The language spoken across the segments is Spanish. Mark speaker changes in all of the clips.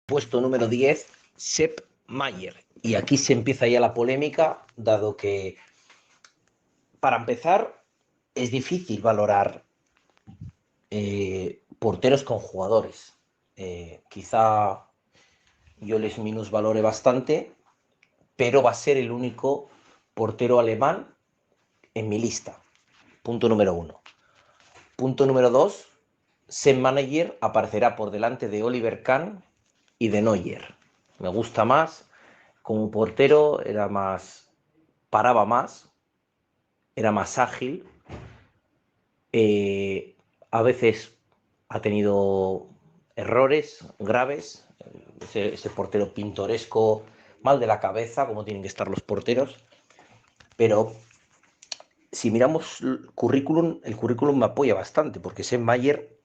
Speaker 1: Puesto número 10, Sepp Maier. Y aquí se empieza ya la polémica, dado que, para empezar, es difícil valorar porteros con jugadores. Quizá yo les minusvalore bastante, pero va a ser el único portero alemán en mi lista. Punto número 1. Punto número 2, Sepp Maier aparecerá por delante de Oliver Kahn y de Neuer. Me gusta más. Como portero era más, paraba más, era más ágil. A veces ha tenido errores graves. Ese portero pintoresco, mal de la cabeza, como tienen que estar los porteros. Pero si miramos el currículum me apoya bastante, porque Sepp Maier,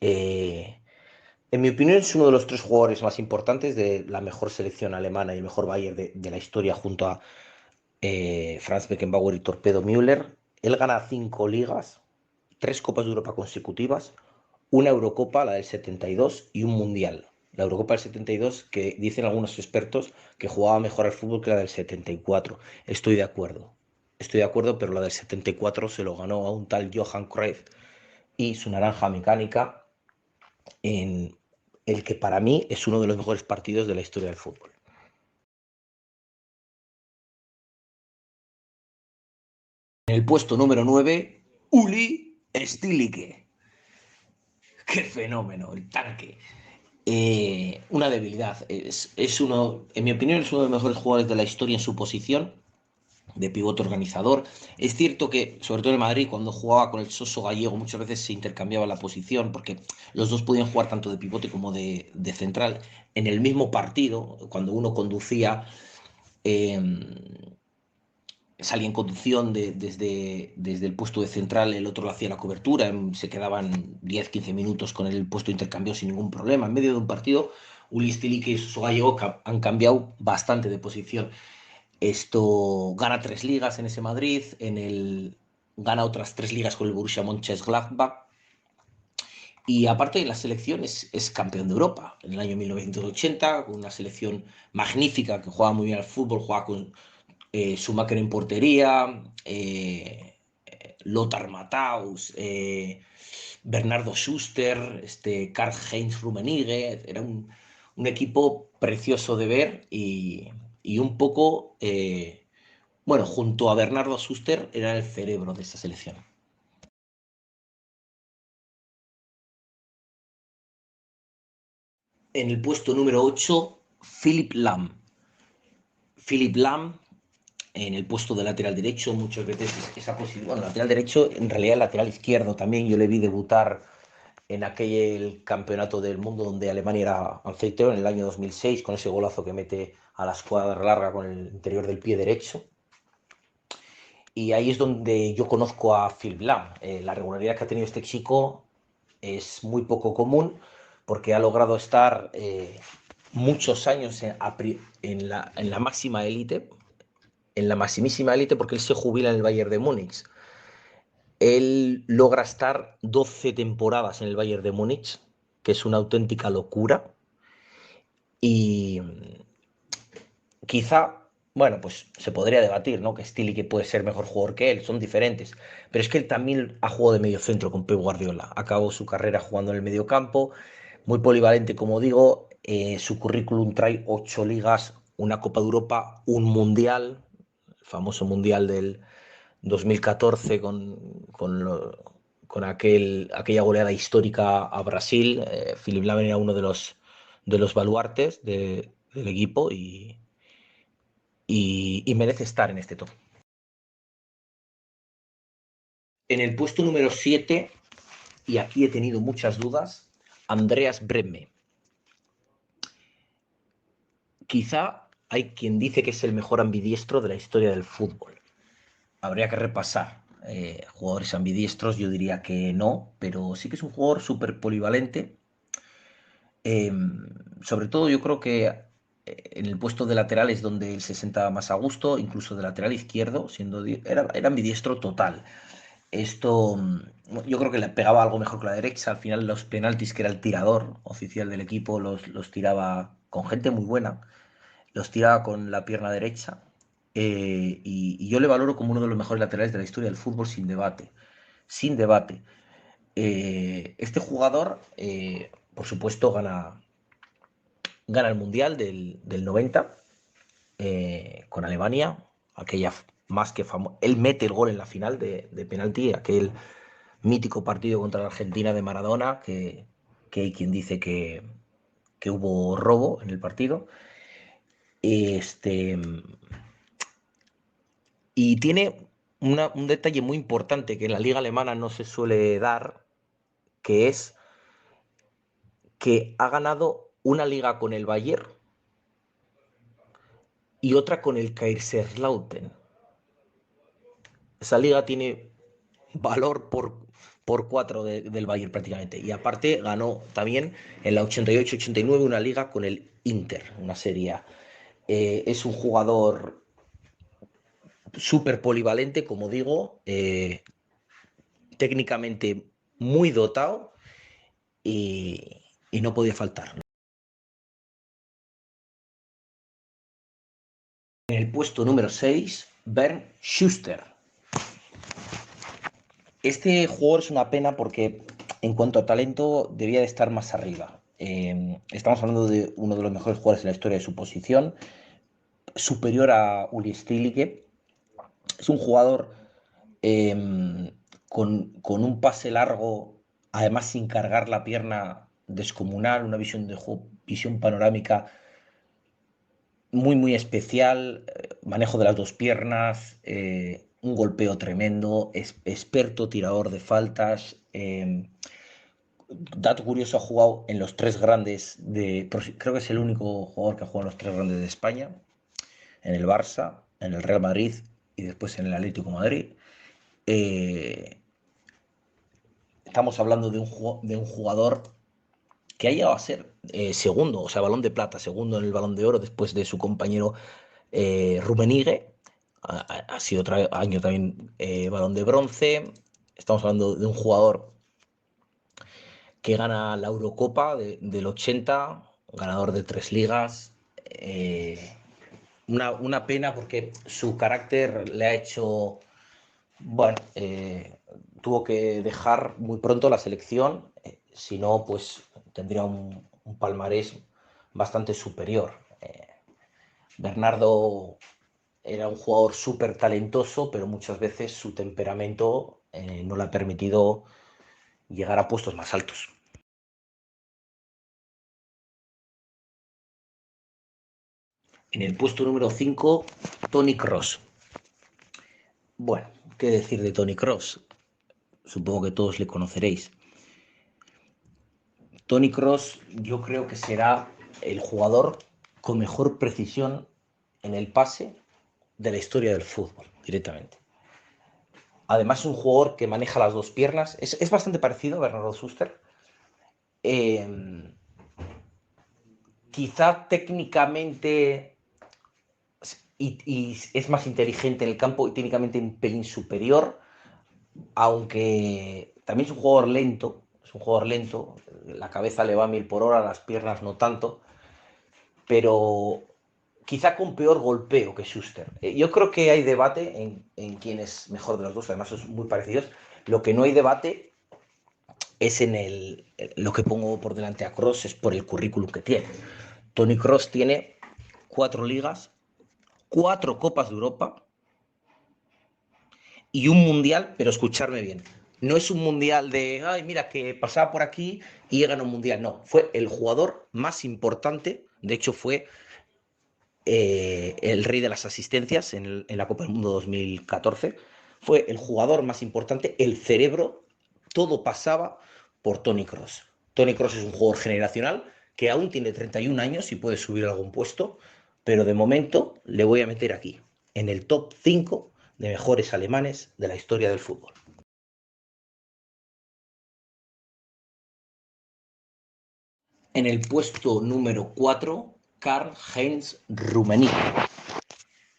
Speaker 1: en mi opinión, es uno de los tres jugadores más importantes de la mejor selección alemana y el mejor Bayern de la historia, junto a Franz Beckenbauer y Torpedo Müller. Él gana 5 ligas, 3 Copas de Europa consecutivas, una Eurocopa, la del 72, y un Mundial. La Eurocopa del 72, que dicen algunos expertos que jugaba mejor al fútbol que la del 74. Estoy de acuerdo. Estoy de acuerdo, pero la del 74 se lo ganó a un tal Johan Cruyff y su naranja mecánica, en el que para mí es uno de los mejores partidos de la historia del fútbol. En el puesto número 9, Uli Stilicke. ¡Qué fenómeno! El tanque. Una debilidad. Uno, en mi opinión, es uno de los mejores jugadores de la historia en su posición de pivote organizador. Es cierto que, sobre todo en Madrid, cuando jugaba con el Soso Gallego, muchas veces se intercambiaba la posición, porque los dos podían jugar tanto de pivote como de central en el mismo partido. Cuando uno conducía, eh, salía en conducción desde el puesto de central, el otro hacía la cobertura, se quedaban 10-15 minutos con el puesto intercambio sin ningún problema. En medio de un partido, Uli Stilicke y Soso Gallego han cambiado bastante de posición. Esto gana 3 ligas en ese Madrid, gana otras 3 ligas con el Borussia Mönchengladbach, y aparte de la selección es campeón de Europa en el año 1980, con una selección magnífica que juega muy bien al fútbol, juega con Schumacher en portería, Lothar Matthaus, Bernardo Schuster, Karl-Heinz Rummenigge. Era un equipo precioso de ver, y un poco, bueno, junto a Bernardo Schuster, era el cerebro de esta selección. En el puesto número 8, Philipp Lahm. Philipp Lahm en el puesto de lateral derecho, muchas veces esa posición, bueno, lateral derecho, en realidad lateral izquierdo también. Yo le vi debutar en aquel campeonato del mundo donde Alemania era anfitrión en el año 2006, con ese golazo que mete a la escuadra larga con el interior del pie derecho. Y ahí es donde yo conozco a Philipp Lahm. La regularidad que ha tenido este chico es muy poco común, porque ha logrado estar muchos años en la máxima élite, en la maximísima élite, porque él se jubila en el Bayern de Múnich. Él logra estar 12 temporadas en el Bayern de Múnich, que es una auténtica locura. Y quizá, bueno, pues se podría debatir, ¿no? Que Stilicke puede ser mejor jugador que él, son diferentes. Pero es que él también ha jugado de medio centro con Pep Guardiola. Acabó su carrera jugando en el medio campo, muy polivalente, como digo. Su currículum trae 8 ligas, una Copa de Europa, un Mundial, el famoso Mundial del 2014 con aquella goleada histórica a Brasil. Philipp Lahm era uno de los baluartes del equipo, y merece estar en este top. En el puesto número 7, y aquí he tenido muchas dudas, Andreas Brehme. Quizá hay quien dice que es el mejor ambidiestro de la historia del fútbol. Habría que repasar jugadores ambidiestros. Yo diría que no, pero sí que es un jugador súper polivalente. Eh, Sobre todo yo creo que en el puesto de lateral es donde él se sentaba más a gusto, incluso de lateral izquierdo, era ambidiestro total. Esto, yo creo que le pegaba algo mejor con la derecha. Al final, los penaltis, que era el tirador oficial del equipo, los tiraba con gente muy buena. Los tiraba con la pierna derecha. Y yo le valoro como uno de los mejores laterales de la historia del fútbol, sin debate. Sin debate. Este jugador, por supuesto, gana el Mundial del 90 con Alemania, aquella más que famosa. Él mete el gol en la final de penalti, aquel mítico partido contra la Argentina de Maradona, que hay quien dice que hubo robo en el partido. Este, y tiene un detalle muy importante que en la liga alemana no se suele dar, que es que ha ganado una liga con el Bayern y otra con el Kaiserslautern. Esa liga tiene valor por 4 del Bayern prácticamente. Y aparte ganó también en la 88-89 una liga con el Inter, una serie A. Es un jugador súper polivalente, como digo, técnicamente muy dotado y no podía faltar. En el puesto número 6, Bernd Schuster. Este jugador es una pena porque en cuanto a talento debía de estar más arriba. Estamos hablando de uno de los mejores jugadores en la historia de su posición, superior a Uli Stielike. Es un jugador con un pase largo, además sin cargar la pierna, descomunal, una visión de juego, visión panorámica muy, muy especial, manejo de las dos piernas, un golpeo tremendo, experto tirador de faltas. Dato curioso, ha jugado en los tres grandes creo que es el único jugador que ha jugado en los tres grandes de España, en el Barça, en el Real Madrid y después en el Atlético de Madrid. Eh, Estamos hablando de un jugador que ha llegado a ser segundo, o sea, balón de plata, segundo en el balón de oro después de su compañero Rummenigge. Ha sido otro año también balón de bronce. Estamos hablando de un jugador que gana la Eurocopa del 80, ganador de 3 ligas. Una pena porque su carácter le ha hecho, bueno, tuvo que dejar muy pronto la selección, si no, pues tendría un palmarés bastante superior. Bernardo era un jugador súper talentoso, pero muchas veces su temperamento no le ha permitido llegar a puestos más altos. En el puesto número 5, Tony Cross. Bueno, ¿qué decir de Tony Cross? Supongo que todos le conoceréis. Tony Cross, yo creo que será el jugador con mejor precisión en el pase de la historia del fútbol, directamente. Además, es un jugador que maneja las dos piernas. Es bastante parecido a Bernardo Schuster. Eh, Quizá técnicamente y es más inteligente en el campo y técnicamente un pelín superior, aunque también es un jugador lento. Es un jugador lento. La cabeza le va a 1000 por hora, las piernas no tanto. Pero quizá con peor golpeo que Schuster. Yo creo que hay debate en quién es mejor de los dos, además son muy parecidos. Lo que no hay debate es lo que pongo por delante a Cross, es por el currículum que tiene. Tony Cross tiene 4 ligas, 4 Copas de Europa y un Mundial, pero escucharme bien. No es un Mundial de, ay, mira, que pasaba por aquí y llega a un Mundial. No, fue el jugador más importante. De hecho, fue el rey de las asistencias en la Copa del Mundo 2014. Fue el jugador más importante, el cerebro, todo pasaba por Tony Cross. Tony Cross es un jugador generacional que aún tiene 31 años y puede subir a algún puesto, pero de momento le voy a meter aquí, en el top 5 de mejores alemanes de la historia del fútbol. En el puesto número 4, Karl-Heinz Rummenigge.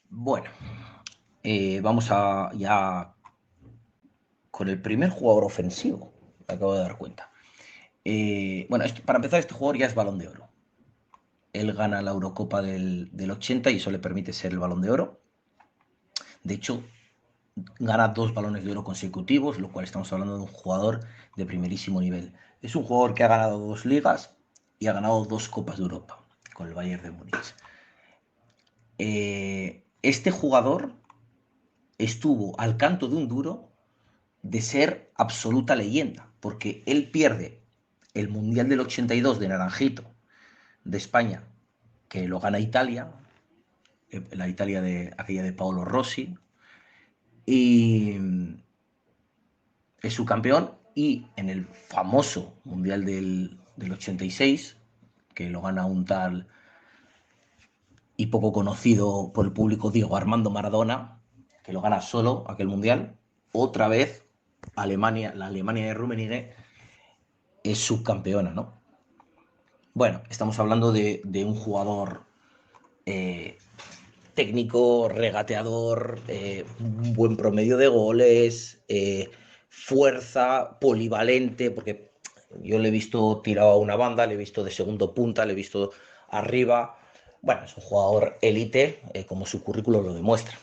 Speaker 1: Bueno, vamos a ya con el primer jugador ofensivo, me acabo de dar cuenta. Bueno, para empezar, este jugador ya es Balón de Oro. Él gana la Eurocopa del 80 y eso le permite ser el Balón de Oro. De hecho, gana 2 Balones de Oro consecutivos, lo cual estamos hablando de un jugador de primerísimo nivel. Es un jugador que ha ganado 2 ligas y ha ganado 2 Copas de Europa con el Bayern de Múnich. Este jugador estuvo al canto de un duro de ser absoluta leyenda, porque él pierde el Mundial del 82 de Naranjito, de España, que lo gana Italia, la Italia de aquella de Paolo Rossi, y es su campeón, y en el famoso Mundial del 86, que lo gana un tal y poco conocido por el público Diego Armando Maradona, que lo gana solo aquel Mundial, otra vez Alemania, la Alemania de Rummenigge es subcampeona, ¿no? Bueno, estamos hablando de un jugador técnico, regateador, un buen promedio de goles, fuerza, polivalente, porque yo le he visto tirado a una banda, le he visto de segundo punta, le he visto arriba. Bueno, es un jugador élite, como su currículum lo demuestra.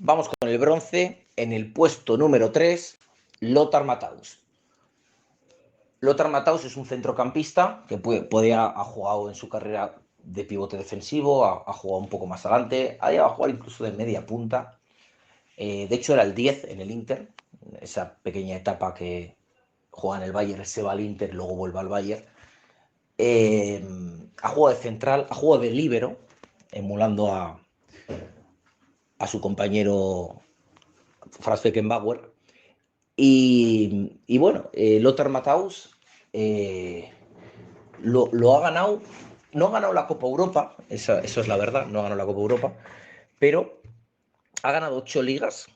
Speaker 1: Vamos con el bronce. En el puesto número 3, Lothar Matthaus. Lothar Matthaus es un centrocampista que ha jugado en su carrera de pivote defensivo, ha jugado un poco más adelante, ha llegado a jugar incluso de media punta. De hecho, era el 10 en el Inter, esa pequeña etapa que juega en el Bayern, se va al Inter, luego vuelve al Bayern. Ha jugado de central, ha jugado de líbero, emulando a su compañero Franz Beckenbauer. Y bueno, Lothar Matthaus lo ha ganado. No ha ganado la Copa Europa, eso es la verdad, no ha ganado la Copa Europa, pero ha ganado 8 ligas.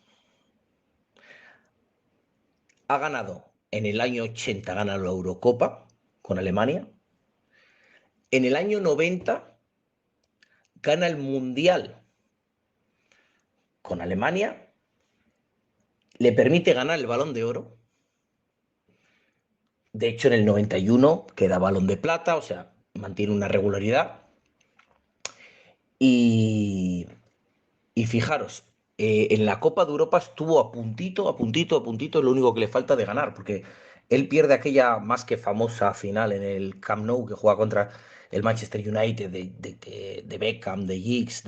Speaker 1: Ha ganado en el año 80, gana la Eurocopa con Alemania. En el año 90 gana el Mundial con Alemania. Le permite ganar el Balón de Oro. De hecho, en el 91 queda Balón de Plata, o sea, mantiene una regularidad. Y fijaros, en la Copa de Europa estuvo a puntito, a puntito, a puntito, lo único que le falta de ganar, porque él pierde aquella más que famosa final en el Camp Nou que juega contra el Manchester United de Beckham, de Giggs,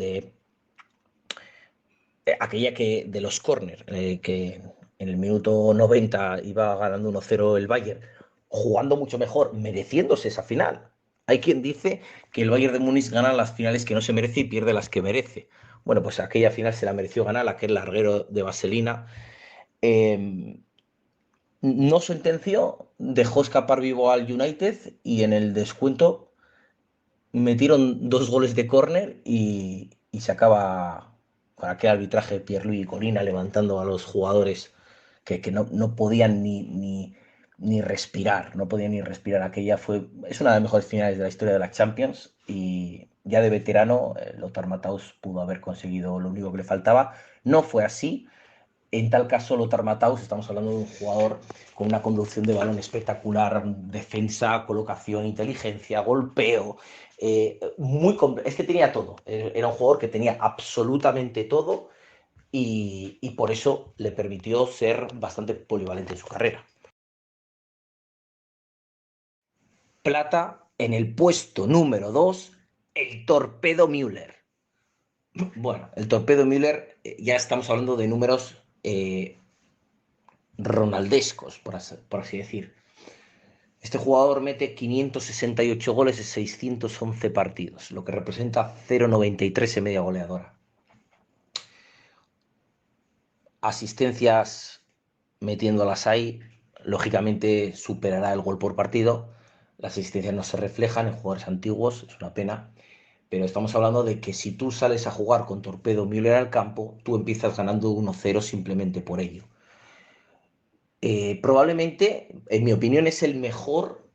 Speaker 1: aquella que de los córner, que en el minuto 90 iba ganando 1-0 el Bayern, jugando mucho mejor, mereciéndose esa final. Hay quien dice que el Bayern de Múnich gana las finales que no se merece y pierde las que merece. Bueno, pues aquella final se la mereció ganar aquel larguero de vaselina. No sentenció, dejó escapar vivo al United y en el descuento metieron 2 goles de córner y se acaba con aquel arbitraje de Pierluigi Collina levantando a los jugadores que no podían ni respirar, no podían ni respirar. Es una de las mejores finales de la historia de la Champions y ya de veterano Lothar Matthaus pudo haber conseguido lo único que le faltaba. No fue así. En tal caso, Lothar Matthaus, estamos hablando de un jugador con una conducción de balón espectacular, defensa, colocación, inteligencia, golpeo. Es que tenía todo. Era un jugador que tenía absolutamente todo y por eso le permitió ser bastante polivalente en su carrera. Plata, en el puesto número 2, el Torpedo Müller. Bueno, el Torpedo Müller, ya estamos hablando de números ronaldescos, por así decir. Este jugador mete 568 goles en 611 partidos, lo que representa 0,93 en media goleadora. Asistencias metiéndolas ahí, lógicamente superará el gol por partido. Las asistencias no se reflejan en jugadores antiguos, es una pena. Pero estamos hablando de que si tú sales a jugar con Torpedo Müller al campo, tú empiezas ganando 1-0 simplemente por ello. Probablemente, en mi opinión, es el mejor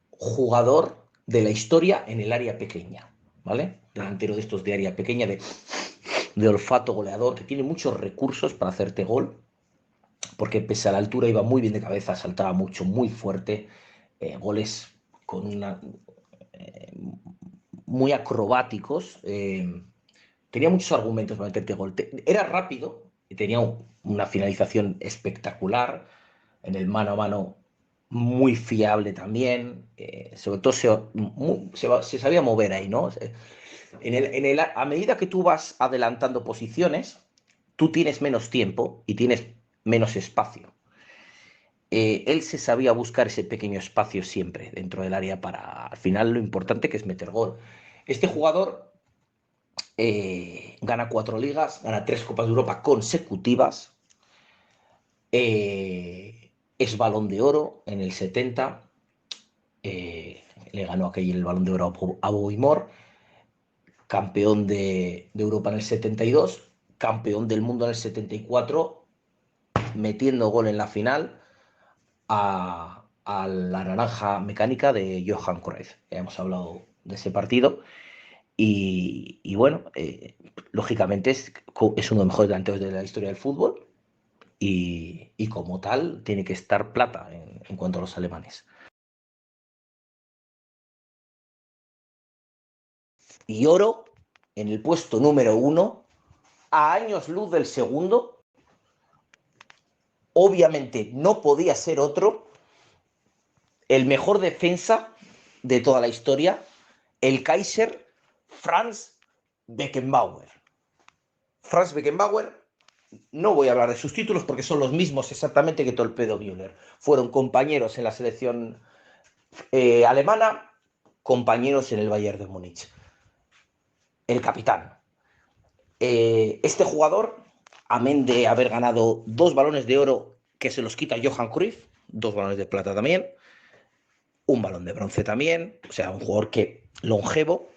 Speaker 1: jugador de la historia en el área pequeña, ¿vale? Delantero de estos de área pequeña, de olfato goleador, que tiene muchos recursos para hacerte gol, porque pese a la altura iba muy bien de cabeza, saltaba mucho, muy fuerte, goles con eh, muy acrobáticos. Tenía muchos argumentos para meterte gol. Era rápido, tenía una finalización espectacular, en el mano a mano muy fiable también, sobre todo se sabía mover ahí, ¿no? A medida que tú vas adelantando posiciones, tú tienes menos tiempo y tienes menos espacio. Él se sabía buscar ese pequeño espacio siempre dentro del área para, al final, lo importante que es meter gol. Este jugador gana 4 ligas, gana 3 Copas de Europa consecutivas, es Balón de Oro en el 70, le ganó aquel el Balón de Oro a Bobby Moore, campeón de Europa en el 72, campeón del mundo en el 74, metiendo gol en la final a la naranja mecánica de Johan Cruyff. Ya hemos hablado de ese partido. Y bueno, lógicamente es uno de los mejores delanteros de la historia del fútbol y como tal tiene que estar plata en cuanto a los alemanes. Y oro en el puesto número 1, a años luz del segundo. Obviamente no podía ser otro, el mejor defensa de toda la historia, el Kaiser Franz Beckenbauer. Franz Beckenbauer, no voy a hablar de sus títulos porque son los mismos exactamente que Torpedo Müller. Fueron compañeros en la selección alemana, compañeros en el Bayern de Múnich. El capitán. Este jugador, amén de haber ganado 2 Balones de Oro que se los quita Johan Cruyff, 2 Balones de Plata también, un Balón de Bronce también, o sea, un jugador que longevo.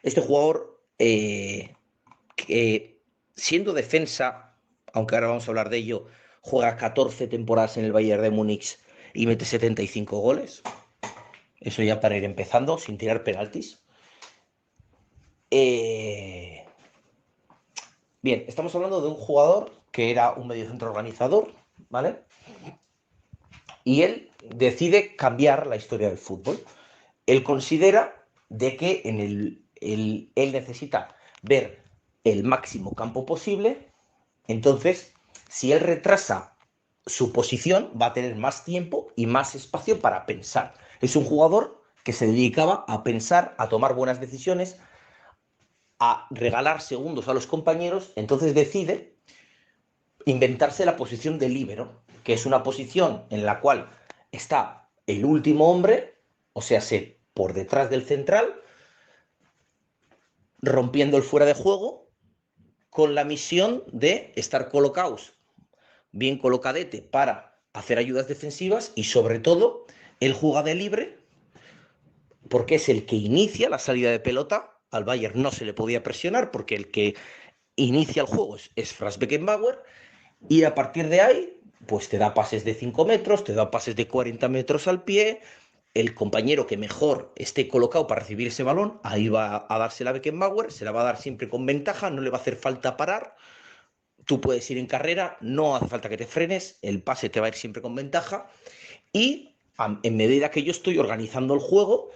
Speaker 1: Este jugador, que siendo defensa, aunque ahora vamos a hablar de ello, juega 14 temporadas en el Bayern de Múnich y mete 75 goles. Eso ya para ir empezando, sin tirar penaltis. Bien, estamos hablando de un jugador que era un mediocentro organizador, ¿vale? Y él decide cambiar la historia del fútbol. Él considera de que él necesita ver el máximo campo posible. Entonces, si él retrasa su posición, va a tener más tiempo y más espacio para pensar. Es un jugador que se dedicaba a pensar, a tomar buenas decisiones, a regalar segundos a los compañeros. Entonces decide inventarse la posición de líbero, que es una posición en la cual está el último hombre, o sea, por detrás del central, rompiendo el fuera de juego, con la misión de estar colocados, bien colocadete, para hacer ayudas defensivas y sobre todo él juega de libre porque es el que inicia la salida de pelota. Al Bayern no se le podía presionar porque el que inicia el juego es Franz Beckenbauer y a partir de ahí pues te da pases de 5 metros, te da pases de 40 metros al pie. El compañero que mejor esté colocado para recibir ese balón, ahí va a dársela a Beckenbauer, se la va a dar siempre con ventaja, no le va a hacer falta parar. Tú puedes ir en carrera, no hace falta que te frenes, el pase te va a ir siempre con ventaja. Y en medida que yo estoy organizando el juego,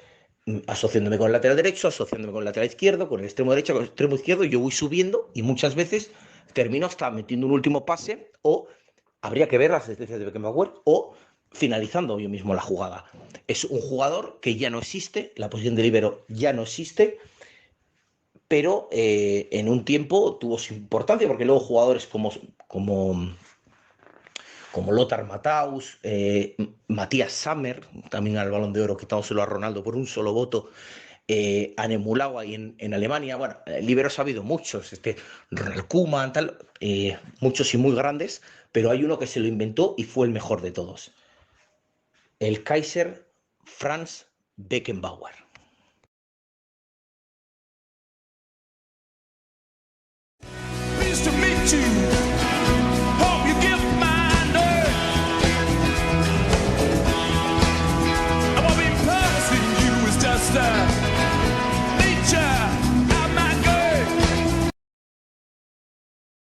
Speaker 1: asociándome con el lateral derecho, asociándome con el lateral izquierdo, con el extremo derecho, con el extremo izquierdo, yo voy subiendo y muchas veces termino hasta metiendo un último pase o habría que ver las asistencias de Beckenbauer o finalizando yo mismo la jugada. Es un jugador que ya no existe, la posición de líbero ya no existe, pero en un tiempo tuvo su importancia porque luego jugadores como Lothar Matthaus, Matías Sammer, también al Balón de Oro quitándoselo a Ronaldo por un solo voto, han emulado ahí en Alemania. Bueno, liberos ha habido muchos, Ronald Koeman, tal, muchos y muy grandes, pero hay uno que se lo inventó y fue el mejor de todos. El Kaiser Franz Beckenbauer.
Speaker 2: Pleased to meet you.